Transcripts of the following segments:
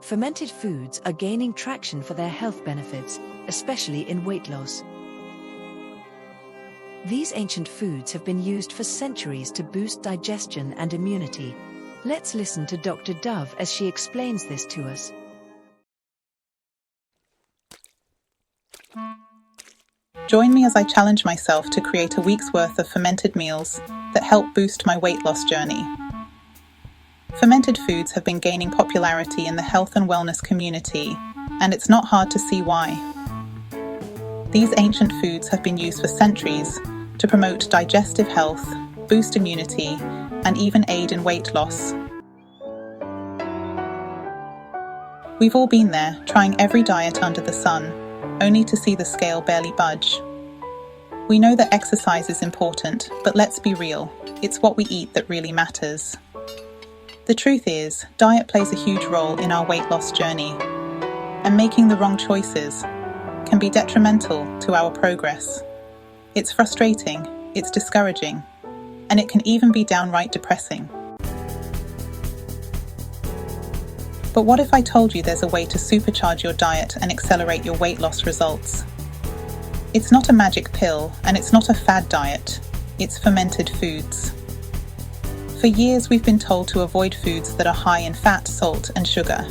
Fermented foods are gaining traction for their health benefits, especially in weight loss. These ancient foods have been used for centuries to boost digestion and immunity. Let's listen to Dr. Dove as she explains this to us. Join me as I challenge myself to create a week's worth of fermented meals that help boost my weight loss journey. Fermented foods have been gaining popularity in the health and wellness community, and it's not hard to see why. These ancient foods have been used for centuries to promote digestive health, boost immunity, and even aid in weight loss. We've all been there, trying every diet under the sun, only to see the scale barely budge. We know that exercise is important, but let's be real, it's what we eat that really matters. The truth is, diet plays a huge role in our weight loss journey, and making the wrong choices can be detrimental to our progress. It's frustrating, it's discouraging, and it can even be downright depressing. But what if I told you there's a way to supercharge your diet and accelerate your weight loss results? It's not a magic pill, and it's not a fad diet, it's fermented foods. For years we've been told to avoid foods that are high in fat, salt, and sugar.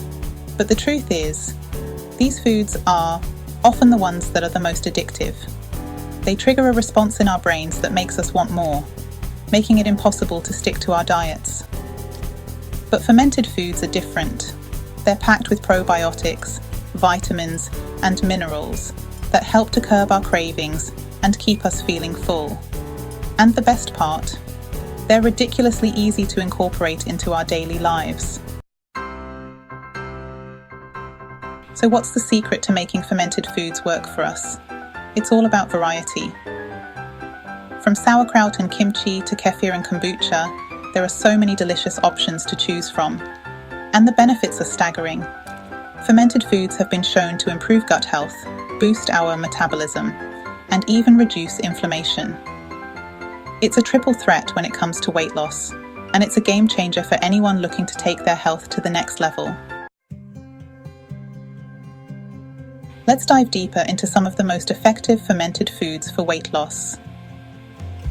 But the truth is, these foods are often the ones that are the most addictive. They trigger a response in our brains that makes us want more, making it impossible to stick to our diets. But fermented foods are different. They're packed with probiotics, vitamins, and minerals that help to curb our cravings and keep us feeling full. And the best part, they're ridiculously easy to incorporate into our daily lives. So what's the secret to making fermented foods work for us? It's all about variety. From sauerkraut and kimchi to kefir and kombucha, there are so many delicious options to choose from. And the benefits are staggering. Fermented foods have been shown to improve gut health, boost our metabolism, and even reduce inflammation. It's a triple threat when it comes to weight loss, and it's a game changer for anyone looking to take their health to the next level. Let's dive deeper into some of the most effective fermented foods for weight loss.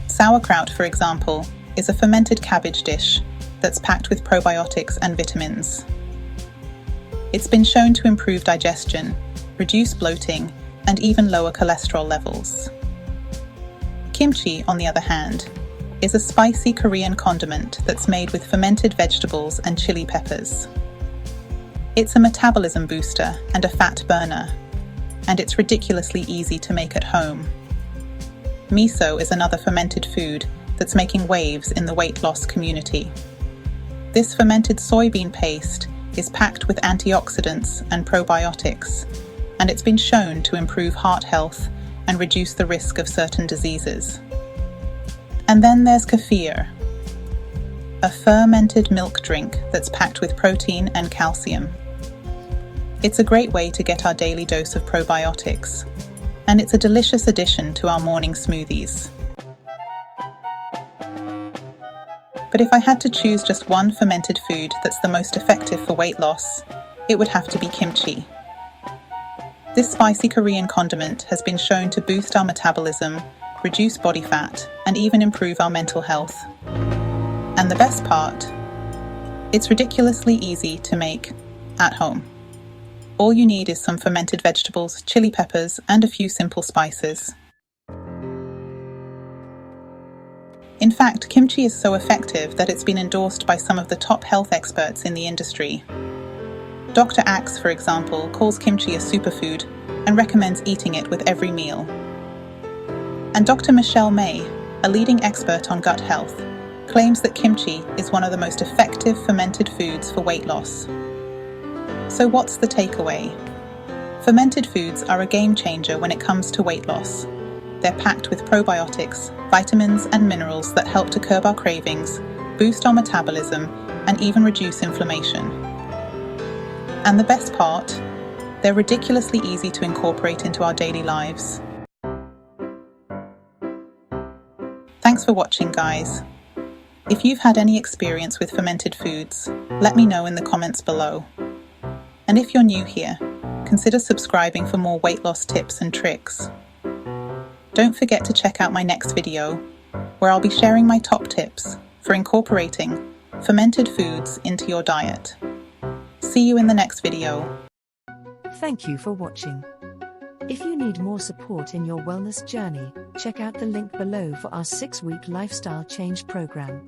Sauerkraut, for example, is a fermented cabbage dish that's packed with probiotics and vitamins. It's been shown to improve digestion, reduce bloating, and even lower cholesterol levels. Kimchi, on the other hand, is a spicy Korean condiment that's made with fermented vegetables and chili peppers. It's a metabolism booster and a fat burner, and it's ridiculously easy to make at home. Miso is another fermented food that's making waves in the weight loss community. This fermented soybean paste is packed with antioxidants and probiotics, and it's been shown to improve heart health and reduce the risk of certain diseases. And then there's kefir, a fermented milk drink that's packed with protein and calcium. It's a great way to get our daily dose of probiotics, and it's a delicious addition to our morning smoothies. But if I had to choose just one fermented food that's the most effective for weight loss, it would have to be kimchi. This spicy Korean condiment has been shown to boost our metabolism, reduce body fat, and even improve our mental health. And the best part, it's ridiculously easy to make at home. All you need is some fermented vegetables, chili peppers, and a few simple spices. In fact, kimchi is so effective that it's been endorsed by some of the top health experts in the industry. Dr. Axe, for example, calls kimchi a superfood and recommends eating it with every meal. And Dr. Michelle May, a leading expert on gut health, claims that kimchi is one of the most effective fermented foods for weight loss. So what's the takeaway? Fermented foods are a game changer when it comes to weight loss. They're packed with probiotics, vitamins, and minerals that help to curb our cravings, boost our metabolism, and even reduce inflammation. And the best part, they're ridiculously easy to incorporate into our daily lives. Thanks for watching, guys. If you've had any experience with fermented foods, let me know in the comments below. And And if you're new here, consider subscribing for more weight loss tips and tricks. Don't forget to check out my next video, where I'll be sharing my top tips for incorporating fermented foods into your diet. See you in the next video. Thank you for watching. If you need more support in your wellness journey, check out the link below for our 6-week lifestyle change program.